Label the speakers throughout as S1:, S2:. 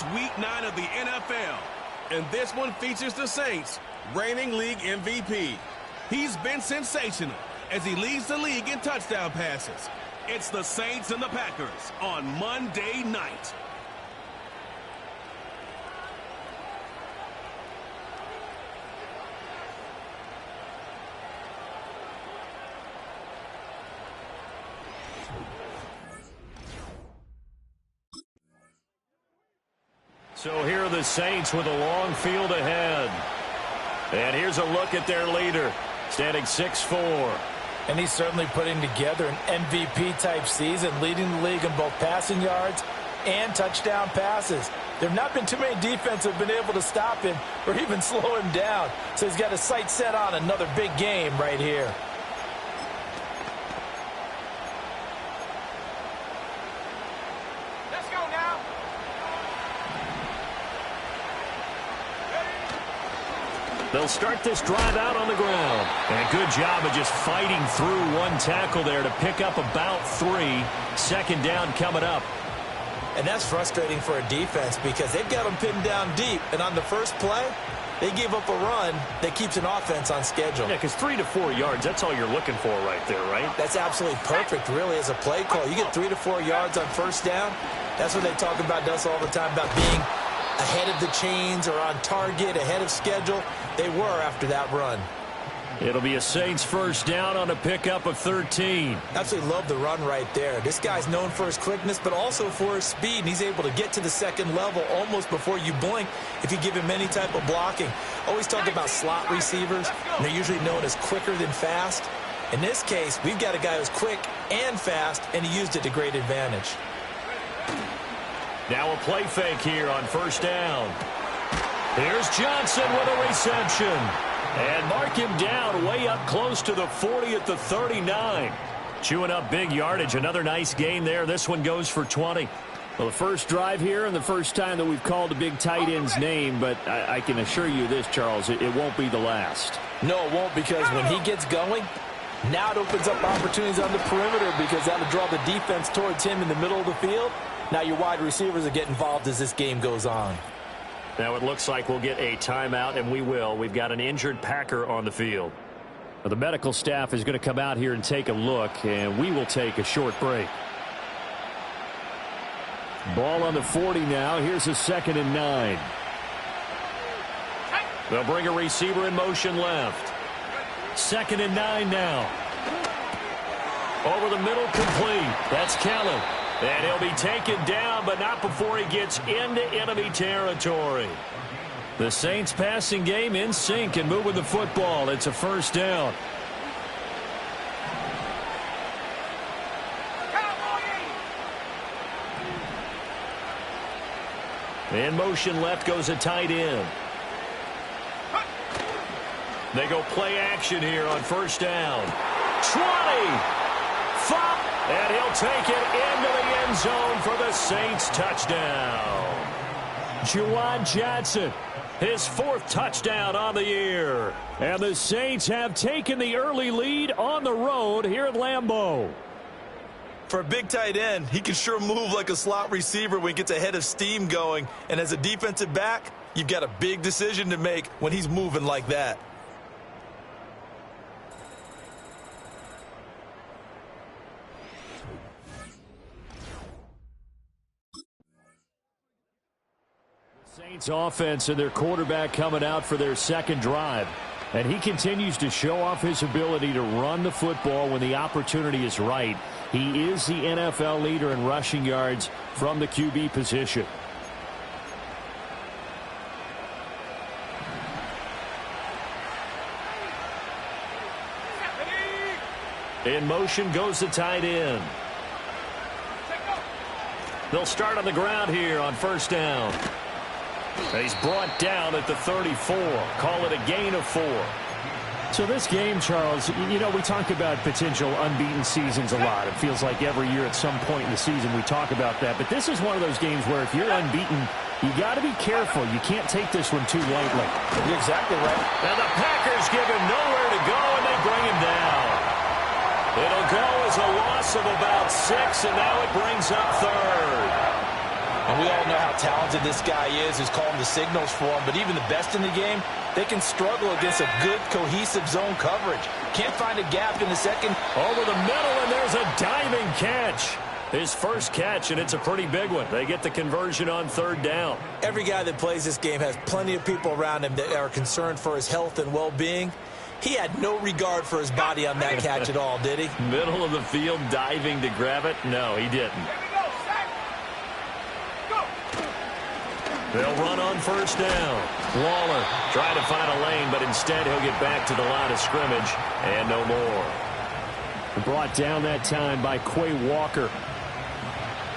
S1: It's Week 9 of the NFL, and this one features the Saints, reigning league MVP. He's been sensational as he leads the league in touchdown passes. It's the Saints and the Packers on Monday night.
S2: So here are the Saints with a long field ahead. And here's a look at their leader, standing 6'4".
S3: And he's certainly putting together an MVP-type season, leading the league in both passing yards and touchdown passes. There have not been too many defenses that have been able to stop him or even slow him down. So he's got his sights set on another big game right here.
S2: They'll start this drive out on the ground. And a good job of just fighting through one tackle there to pick up about 3. Second down coming up.
S3: And that's frustrating for a defense because they've got them pinned down deep. And on the first play, they gave up a run that keeps an offense on schedule.
S2: Yeah, because 3 to 4 yards, that's all you're looking for right there, right?
S3: That's absolutely perfect, really, as a play call. You get 3 to 4 yards on first down. That's what they talk about us all the time, about being ahead of the chains or on target, ahead of schedule. They were after that run.
S2: It'll be a Saints first down on a pickup of 13.
S3: Absolutely love the run right there. This guy's known for his quickness, but also for his speed. And he's able to get to the second level almost before you blink if you give him any type of blocking. Always talk about slot receivers, and they're usually known as quicker than fast. In this case, we've got a guy who's quick and fast, and he used it to great advantage.
S2: Now a play fake here on first down. Here's Johnson with a reception. And mark him down way up close to the 40 at the 39. Chewing up big yardage. Another nice gain there. This one goes for 20. Well, the first drive here and the first time that we've called a big tight end's name, but I can assure you this, Charles, it won't be the last.
S3: No, it won't, because when he gets going, now it opens up opportunities on the perimeter because that'll draw the defense towards him in the middle of the field. Now your wide receivers will get involved as this game goes on.
S2: Now it looks like we'll get a timeout, and we will. We've got an injured Packer on the field. Now, the medical staff is going to come out here and take a look, and we will take a short break. Ball on the 40 now. Here's a 2nd and 9. They'll bring a receiver in motion left. 2nd and 9 now. Over the middle, complete. That's Kellen. And he'll be taken down, but not before he gets into enemy territory. The Saints passing game in sync and moving the football. It's a first down. In motion left goes a tight end. They go play action here on first down. 20. 5. And he'll take it into the end zone for the Saints touchdown. Juwan Johnson, his 4th touchdown on the year. And the Saints have taken the early lead on the road here at Lambeau.
S3: For a big tight end, he can sure move like a slot receiver when he gets a head of steam going. And as a defensive back, you've got a big decision to make when he's moving like that.
S2: Saints offense and their quarterback coming out for their second drive. And he continues to show off his ability to run the football when the opportunity is right. He is the NFL leader in rushing yards from the QB position. In motion goes the tight end. They'll start on the ground here on first down. He's brought down at the 34. Call it a gain of 4. So this game, Charles, you know, we talk about potential unbeaten seasons a lot. It feels like every year at some point in the season we talk about that. But this is one of those games where if you're unbeaten, you got to be careful. You can't take this one too lightly.
S3: You're exactly right.
S2: And the Packers give him nowhere to go, and they bring him down. It'll go as a loss of about 6, and now it brings up 3rd.
S3: And we all know how talented this guy is who's calling the signals for him. But even the best in the game, they can struggle against a good, cohesive zone coverage. Can't find a gap in the second.
S2: Over the middle, and there's a diving catch. His first catch, and it's a pretty big one. They get the conversion on third down.
S3: Every guy that plays this game has plenty of people around him that are concerned for his health and well-being. He had no regard for his body on that catch at all, did he?
S2: Middle of the field, diving to grab it? No, he didn't. They'll run on first down. Waller trying to find a lane, but instead he'll get back to the line of scrimmage and no more. Brought down that time by Quay Walker.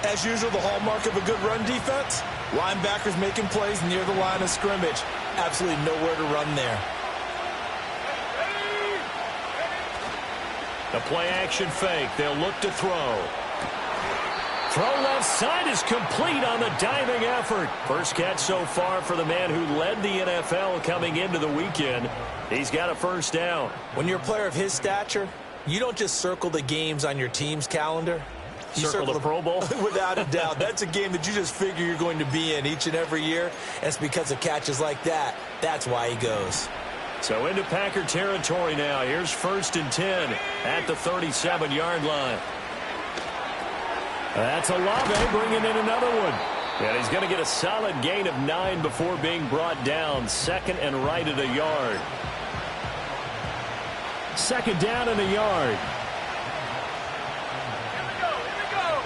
S3: As usual, the hallmark of a good run defense, linebackers making plays near the line of scrimmage. Absolutely nowhere to run there.
S2: The play-action fake. They'll look to throw. Throw left side is complete on the diving effort. First catch so far for the man who led the NFL coming into the weekend. He's got a first down.
S3: When you're a player of his stature, you don't just circle the games on your team's calendar. You
S2: circle the Pro Bowl?
S3: Without a doubt. That's a game that you just figure you're going to be in each and every year. And it's because of catches like that. That's why he goes.
S2: So into Packer territory now. Here's 1st and 10 at the 37-yard line. That's Olave bringing in another one. And he's going to get a solid gain of 9 before being brought down. Second and right at a yard. Second down and a yard.
S4: Here we go.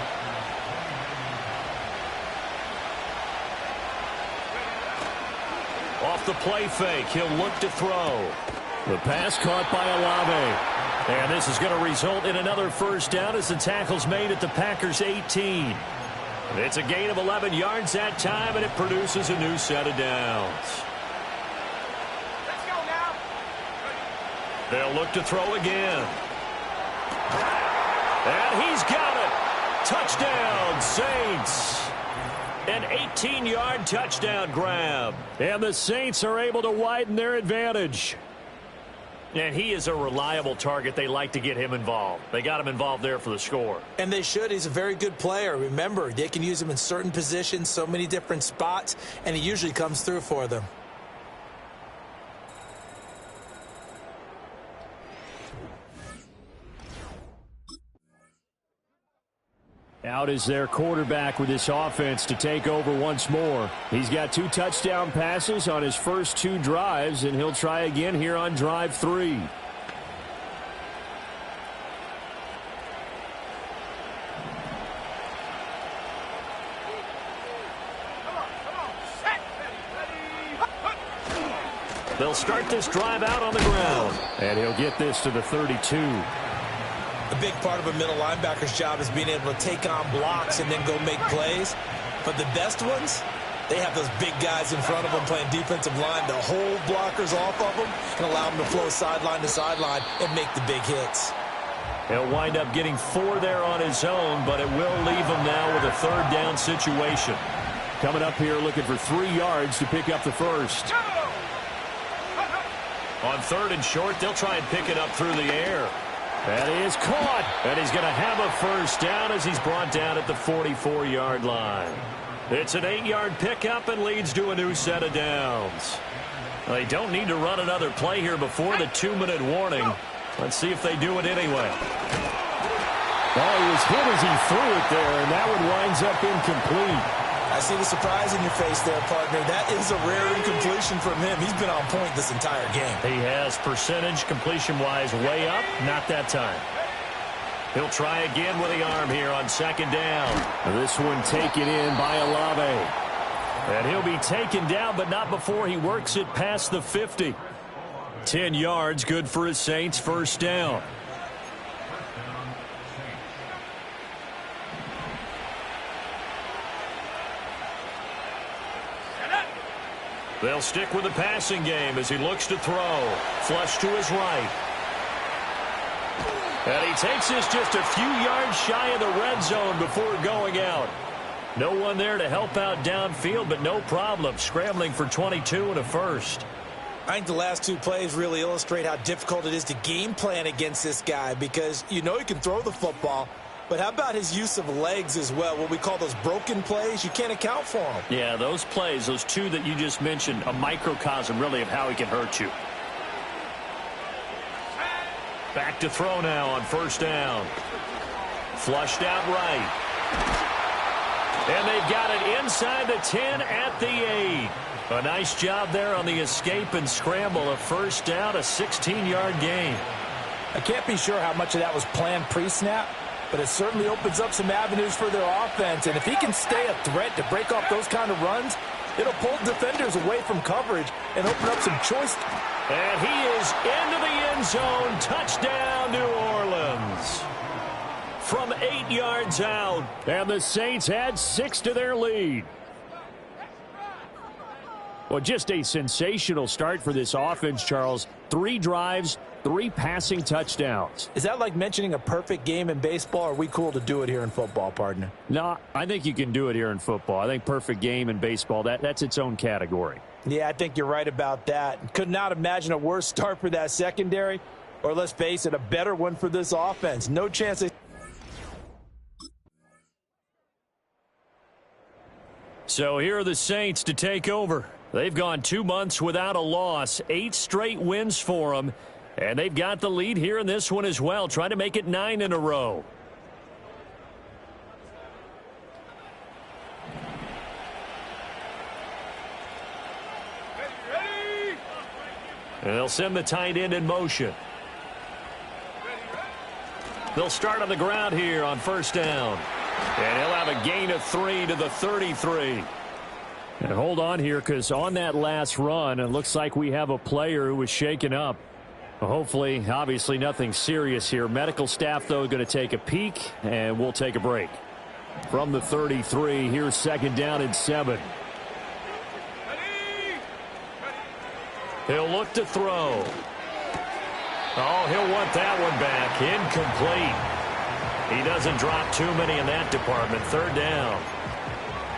S2: Off the play fake, he'll look to throw. The pass caught by Olave. And this is going to result in another first down as the tackle's made at the Packers' 18. It's a gain of 11 yards that time, and it produces a new set of downs.
S4: Let's go now.
S2: They'll look to throw again. And he's got it. Touchdown, Saints. An 18-yard touchdown grab. And the Saints are able to widen their advantage. And he is a reliable target. They like to get him involved. They got him involved there for the score.
S3: And they should. He's a very good player. Remember, they can use him in certain positions, so many different spots, and he usually comes through for them.
S2: Out is their quarterback with this offense to take over once more. He's got 2 touchdown passes on his first 2 drives, and he'll try again here on drive 3. They'll start this drive out on the ground, and he'll get this to the 32.
S3: A big part of a middle linebacker's job is being able to take on blocks and then go make plays. But the best ones, they have those big guys in front of them playing defensive line to hold blockers off of them and allow them to flow sideline to sideline and make the big hits.
S2: He'll wind up getting 4 there on his own, but it will leave him now with a third down situation. Coming up here looking for 3 yards to pick up the first. On 3rd and short, they'll try and pick it up through the air. That is caught, and he's going to have a first down as he's brought down at the 44-yard line. It's an 8-yard pickup and leads to a new set of downs. They don't need to run another play here before the 2-minute warning. Let's see if they do it anyway.
S5: Oh, he was hit as he threw it there, and that one winds up incomplete.
S3: I see the surprise in your face there, partner. That is a rare incompletion from him. He's been on point this entire game.
S2: He has percentage completion-wise way up. Not that time. He'll try again with the arm here on 2nd down.
S5: This one taken in by Olave.
S2: And he'll be taken down, but not before he works it past the 50. 10 yards, good for his Saints, first down. They'll stick with the passing game as he looks to throw. Flush to his right. And he takes this just a few yards shy of the red zone before going out. No one there to help out downfield, but no problem. Scrambling for 22 and a first.
S3: I think the last 2 plays really illustrate how difficult it is to game plan against this guy because you know he can throw the football, But how about his use of legs as well, what we call those broken plays? You can't account for them.
S2: Yeah, those plays, those two that you just mentioned, a microcosm really of how he can hurt you. Back to throw now on first down. Flushed out right. And they've got it inside the 10 at the 8. A nice job there on the escape and scramble. A first down, a 16-yard gain.
S3: I can't be sure how much of that was planned pre-snap, but it certainly opens up some avenues for their offense. And if he can stay a threat to break off those kind of runs, it'll pull defenders away from coverage and open up some choice.
S2: And he is into the end zone. Touchdown, New Orleans. From 8 yards out.
S5: And the Saints add 6 to their lead. Well, just a sensational start for this offense, Charles. 3 drives, 3 passing touchdowns.
S3: Is that like mentioning a perfect game in baseball, or are we cool to do it here in football, partner?
S5: No, I think you can do it here in football. I think perfect game in baseball, that's its own category.
S3: Yeah, I think you're right about that. Could not imagine a worse start for that secondary, or let's face it, a better one for this offense. No chance.
S2: So here are the Saints to take over. They've gone 2 months without a loss, 8 straight wins for them, and they've got the lead here in this one as well, trying to make it 9 in a row. And they'll send the tight end in motion. They'll start on the ground here on first down. And he'll have a gain of 3 to the 33.
S5: And hold on here, because on that last run, it looks like we have a player who was shaken up. Hopefully, obviously nothing serious here. Medical staff, though, going to take a peek, and we'll take a break. From the 33, here's second down and 7.
S2: He'll look to throw. Oh, he'll want that one back. Incomplete. He doesn't drop too many in that department. Third down.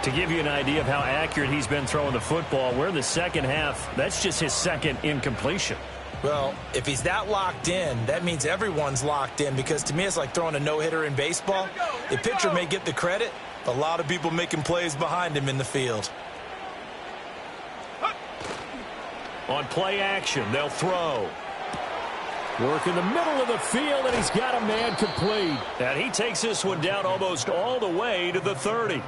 S2: To give you an idea of how accurate he's been throwing the football, we're in the second half. That's just his second incompletion.
S3: Well, if he's that locked in, that means everyone's locked in, because to me it's like throwing a no-hitter in baseball. The pitcher may get the credit, a lot of people making plays behind him in the field.
S2: On play action, they'll throw.
S5: Work in the middle of the field, and he's got a man complete.
S2: And he takes this one down almost all the way to the 30.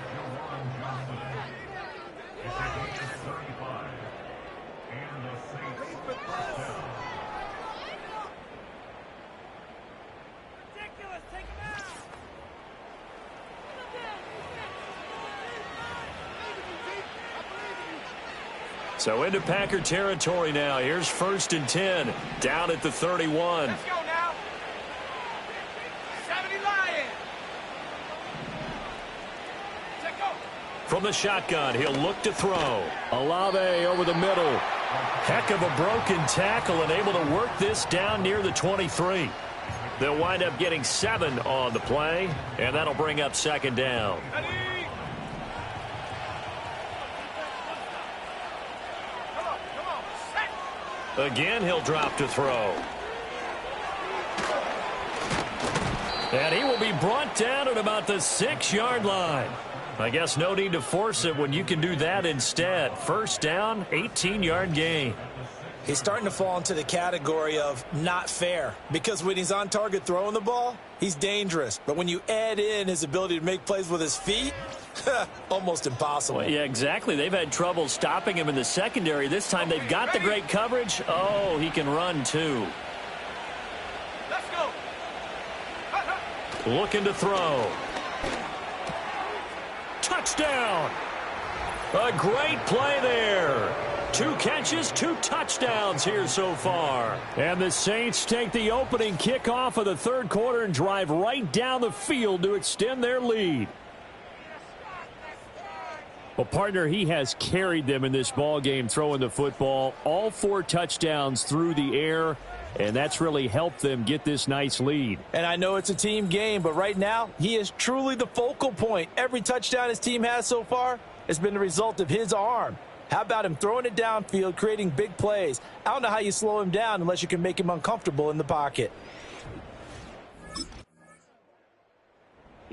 S2: So into Packer territory now. Here's first and 10, down at the 31.
S4: Let's go now. 70 Lions. Check go.
S2: From the shotgun, he'll look to throw.
S5: Olave over the middle.
S2: Heck of a broken tackle and able to work this down near the 23. They'll wind up getting 7 on the play, and that'll bring up second down.
S4: Ready.
S2: Again, he'll drop to throw. And he will be brought down at about the 6-yard line. I guess no need to force it when you can do that instead. First down, 18-yard gain.
S3: He's starting to fall into the category of not fair, because when he's on target throwing the ball, he's dangerous. But when you add in his ability to make plays with his feet, almost impossible.
S2: Well, yeah, exactly. They've had trouble stopping him in the secondary. This time they've got the great coverage. Oh, he can run too.
S4: Let's go.
S2: Looking to throw. Touchdown. A great play there. 2 catches, 2 touchdowns here so far.
S5: And the Saints take the opening kickoff of the third quarter and drive right down the field to extend their lead. Well, partner, he has carried them in this ball game throwing the football. All 4 touchdowns through the air, and that's really helped them get this nice lead.
S3: And I know it's a team game, but right now, he is truly the focal point. Every touchdown his team has so far has been the result of his arm. How about him throwing it downfield, creating big plays? I don't know how you slow him down unless you can make him uncomfortable in the pocket.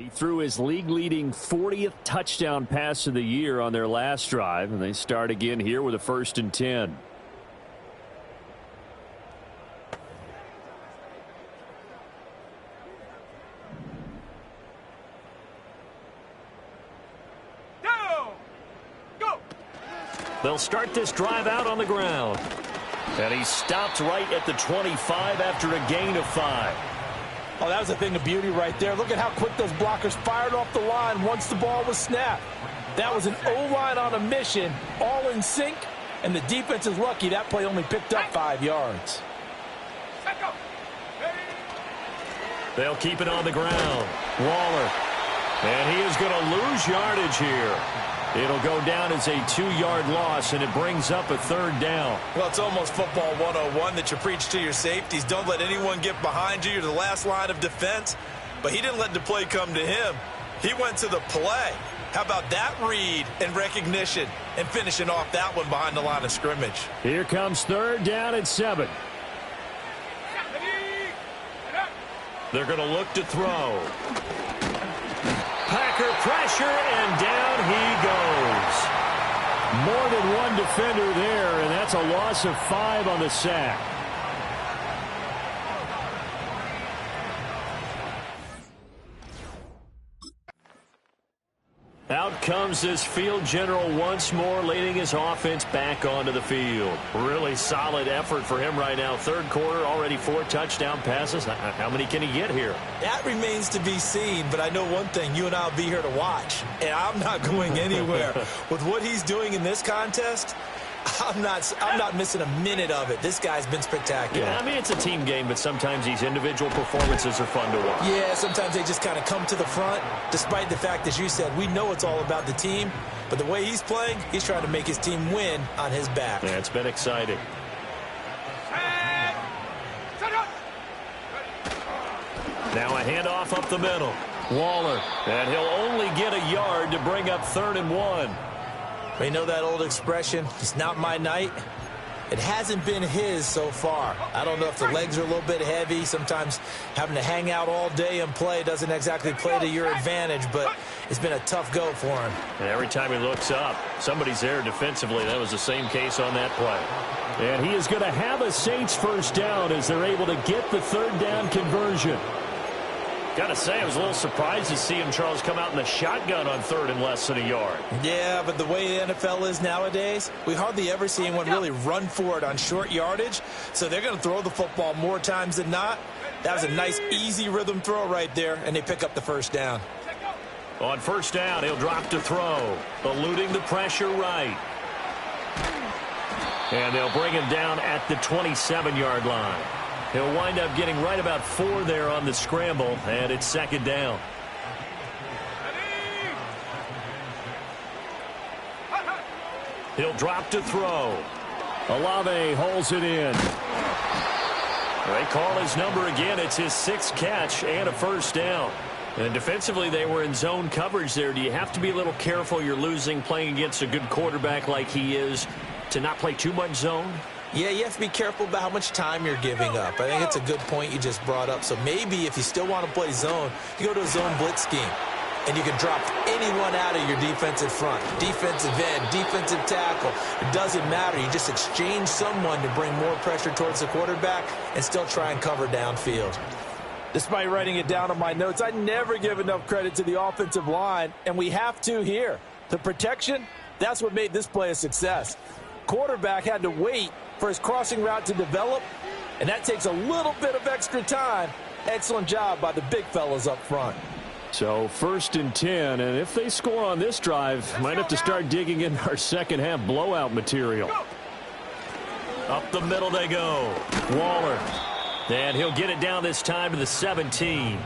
S5: He threw his league-leading 40th touchdown pass of the year on their last drive, and they start again here with a 1st and 10. They'll start this drive out on the ground. And he stopped right at the 25 after a gain of 5.
S3: Oh, that was a thing of beauty right there. Look at how quick those blockers fired off the line once the ball was snapped. That was an O-line on a mission, all in sync, and the defense is lucky that play only picked up 5 yards.
S2: They'll keep it on the ground. Waller. And he is going to lose yardage here. It'll go down as a 2-yard loss, and it brings up a 3rd down.
S3: Well, it's almost football 101 that you preach to your safeties. Don't let anyone get behind you. You're the last line of defense. But he didn't let the play come to him. He went to the play. How about that read and recognition and finishing off that one behind the line of scrimmage?
S5: Here comes 3rd down and 7.
S2: They're going to look to throw. Packer pressure, and down he goes.
S5: More than one defender there, and that's a loss of 5 on the sack. Out comes this field general once more, leading his offense back onto the field. Really solid effort for him right now. 3rd quarter, already 4 touchdown passes. How many can he get here?
S3: That remains to be seen, but I know one thing. You and I will be here to watch, and I'm not going anywhere. With what he's doing in this contest, I'm not missing a minute of it. This guy's been spectacular.
S2: Yeah, I mean, it's a team game, but sometimes these individual performances are fun to watch.
S3: Yeah, sometimes they just kind of come to the front, despite the fact, as you said, we know it's all about the team. But the way he's playing, he's trying to make his team win on his back.
S2: Yeah, it's been exciting. Now a handoff up the middle. Waller, and he'll only get a yard to bring up 3rd and 1.
S3: We know that old expression, it's not my night. It hasn't been his so far. I don't know if the legs are a little bit heavy. Sometimes having to hang out all day and play doesn't exactly play to your advantage, but it's been a tough go for him.
S2: And every time he looks up, somebody's there defensively. That was the same case on that play.
S5: And he is going to have a Saints 1st down as they're able to get the 3rd down conversion.
S2: Got to say, I was a little surprised to see him, Charles, come out in the shotgun on 3rd and less than a yard.
S3: Yeah, but the way the NFL is nowadays, we hardly ever see anyone really run for it on short yardage. So they're going to throw the football more times than not. That was a nice, easy rhythm throw right there, and they pick up the 1st down.
S2: On 1st down, he'll drop to throw, eluding the pressure right. And they'll bring him down at the 27-yard line. He'll wind up getting right about 4 there on the scramble, and it's 2nd down. He'll drop to throw.
S5: Olave holds it in.
S2: They call his number again. It's his 6th catch and a 1st down. And defensively, they were in zone coverage there. Do you have to be a little careful? You're losing playing against a good quarterback like he is to not play too much zone?
S3: Yeah, you have to be careful about how much time you're giving up. I think it's a good point you just brought up. So maybe if you still want to play zone, you go to a zone blitz scheme. And you can drop anyone out of your defensive front. Defensive end, defensive tackle. It doesn't matter. You just exchange someone to bring more pressure towards the quarterback and still try and cover downfield. Despite writing it down on my notes, I never give enough credit to the offensive line, and we have to here. The protection, that's what made this play a success. Quarterback had to wait for his crossing route to develop, and that takes a little bit of extra time. Excellent job by the big fellas up front.
S5: So 1st and 10, and if they score on this drive, might have to start digging in our second-half blowout material.
S2: Up the middle they go. Waller. And he'll get it down this time to the 17.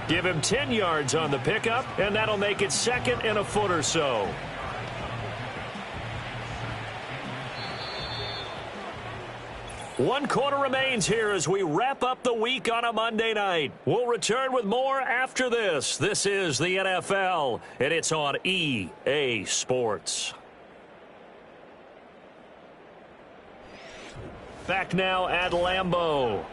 S2: Give him 10 yards on the pickup, and that'll make it 2nd and a foot or so. One quarter remains here as we wrap up the week on a Monday night. We'll return with more after this. This is the NFL, and it's on EA Sports. Back now at Lambeau.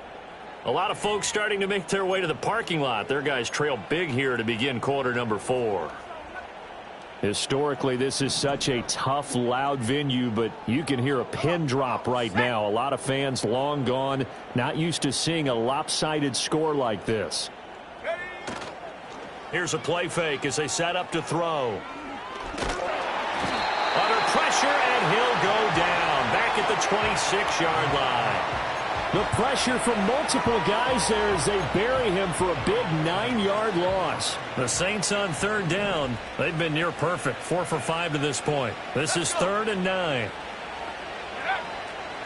S2: A lot of folks starting to make their way to the parking lot. Their guys trail big here to begin quarter number 4.
S5: Historically, this is such a tough, loud venue, but you can hear a pin drop right now. A lot of fans long gone, not used to seeing a lopsided score like this.
S2: Here's a play fake as they set up to throw. Under pressure, and he'll go down back at the 26-yard line.
S5: The pressure from multiple guys there as they bury him for a big 9-yard loss.
S2: The Saints on third down. They've been near perfect, 4 for 5 to this point. This is 3rd and 9.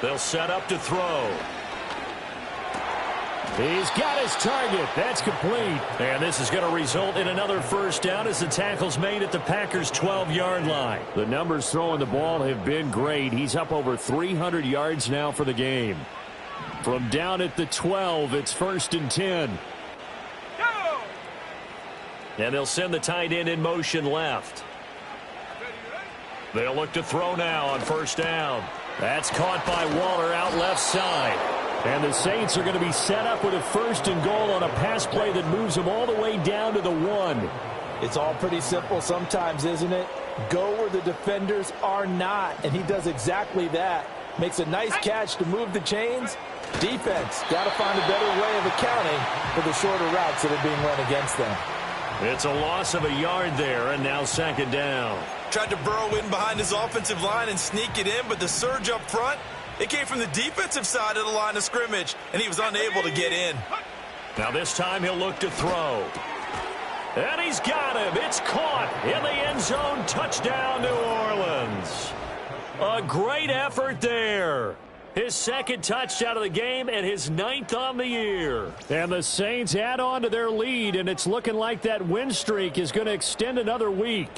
S2: They'll set up to throw.
S5: He's got his target. That's complete.
S2: And this is going to result in another first down as the tackle's made at the Packers' 12-yard line.
S5: The numbers throwing the ball have been great. He's up over 300 yards now for the game. From down at the 12, it's 1st and 10.
S4: Go!
S2: And they'll send the tight end in motion left. They'll look to throw now on first down. That's caught by Waller out left side.
S5: And the Saints are going to be set up with a 1st and goal on a pass play that moves them all the way down to the 1.
S3: It's all pretty simple sometimes, isn't it? Go where the defenders are not, and he does exactly that. Makes a nice catch to move the chains. Defense got to find a better way of accounting for the shorter routes that are being run against them.
S2: It's a loss of a yard there, and now 2nd down.
S3: Tried to burrow in behind his offensive line and sneak it in, but the surge up front, it came from the defensive side of the line of scrimmage, and he was unable to get in.
S2: Now this time he'll look to throw. And he's got him. It's caught in the end zone. Touchdown, New Orleans. A great effort there. His 2nd touchdown of the game and his 9th on the year.
S5: And the Saints add on to their lead, and it's looking like that win streak is going to extend another week.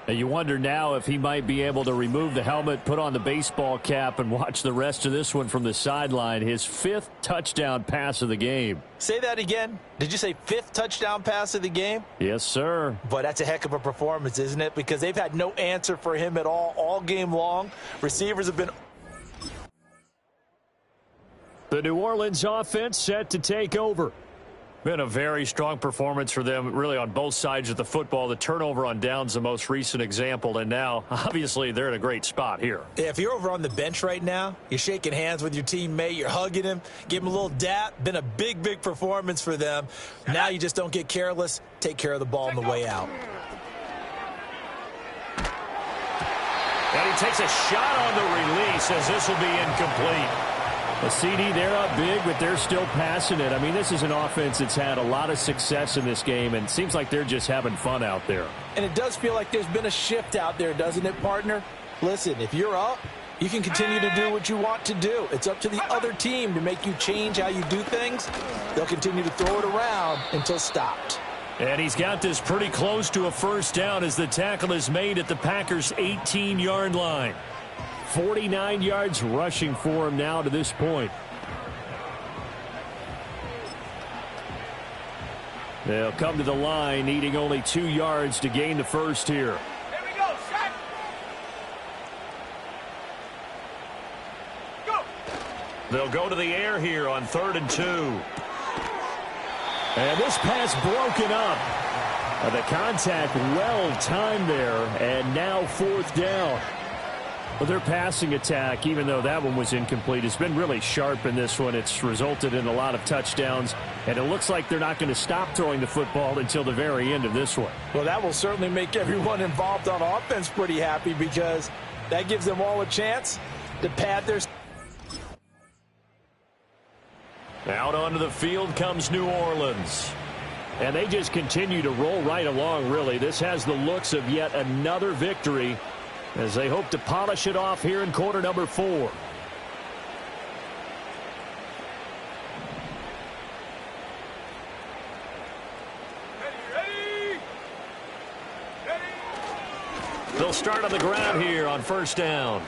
S5: And you wonder now if he might be able to remove the helmet, put on the baseball cap, and watch the rest of this one from the sideline. His 5th touchdown pass of the game.
S3: Say that again. Did you say 5th touchdown pass of the game?
S5: Yes, sir.
S3: But that's a heck of a performance, isn't it? Because they've had no answer for him at all game long. Receivers have been...
S5: The New Orleans offense set to take over.
S2: Been a very strong performance for them, really, on both sides of the football. The turnover on downs, the most recent example, and now, obviously, they're in a great spot here.
S3: Yeah, if you're over on the bench right now, you're shaking hands with your teammate, you're hugging him, give him a little dap. Been a big performance for them. Now you just don't get careless. Take care of the ball on the way out.
S2: And he takes a shot on the release as this will be incomplete.
S5: A CD, they're up big, but they're still passing it. I mean, this is an offense that's had a lot of success in this game, and it seems like they're just having fun out there.
S3: And it does feel like there's been a shift out there, doesn't it, partner? Listen, if you're up, you can continue to do what you want to do. It's up to the other team to make you change how you do things. They'll continue to throw it around until stopped.
S2: And he's got this pretty close to a first down as the tackle is made at the Packers' 18-yard line.
S5: 49 yards rushing for him now to this point. They'll come to the line, needing only 2 yards to gain the first here.
S4: Here we go, Shaq. Go.
S2: They'll go to the air here on 3rd and 2.
S5: And this pass broken up. The contact well timed there, and now 4th down. Well, their passing attack, even though that one was incomplete, has been really sharp in this one. It's resulted in a lot of touchdowns, and it looks like they're not going to stop throwing the football until the very end of this one.
S3: Well, that will certainly make everyone involved on offense pretty happy because that gives them all a chance to pad their...
S2: Out onto the field comes New Orleans.
S5: And they just continue to roll right along, really. This has the looks of yet another victory as they hope to polish it off here in quarter number 4.
S2: They'll start on the ground here on first down.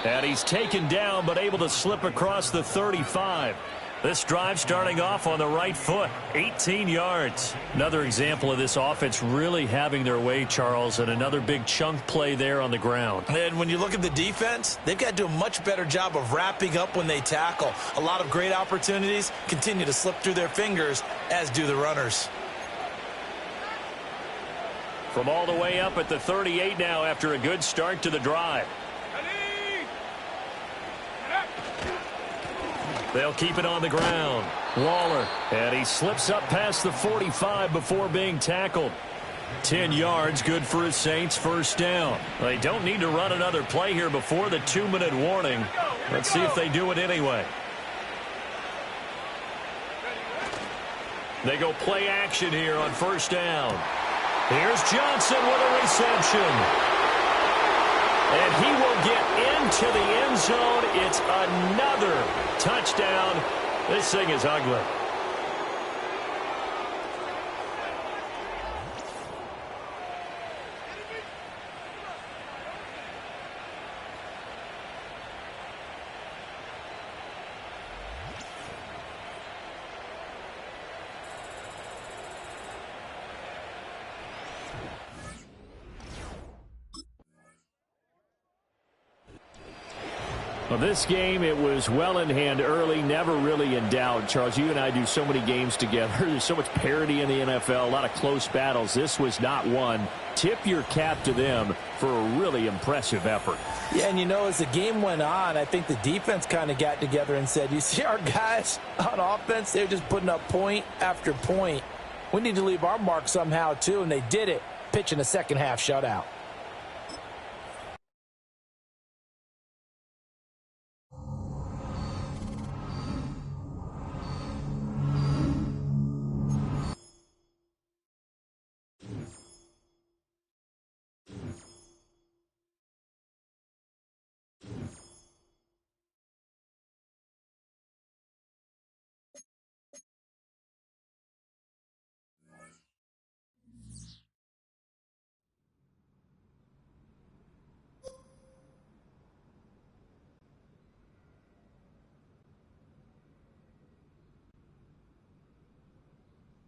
S2: And he's taken down, but able to slip across the 35. This drive starting off on the right foot, 18 yards. Another example of this offense really having their way, Charles, and another big chunk play there on the ground.
S3: And when you look at the defense, they've got to do a much better job of wrapping up when they tackle. A lot of great opportunities continue to slip through their fingers, as do the runners.
S2: From all the way up at the 38 now after a good start to the drive. They'll keep it on the ground. Waller, and he slips up past the 45 before being tackled. 10 yards, good for his Saints, first down. They don't need to run another play here before the 2-minute warning. Let's see if they do it anyway. They go play action here on first down. Here's Johnson with a reception. And he will get into the end zone. It's another touchdown. This thing is ugly.
S5: Well, this game, it was well in hand early, never really in doubt. Charles, you and I do so many games together. There's so much parity in the NFL, a lot of close battles. This was not one. Tip your cap to them for a really impressive effort.
S3: Yeah, and you know, as the game went on, I think the defense kind of got together and said, you see our guys on offense, they're just putting up point after point. We need to leave our mark somehow, too, and they did it, pitching a second-half shutout.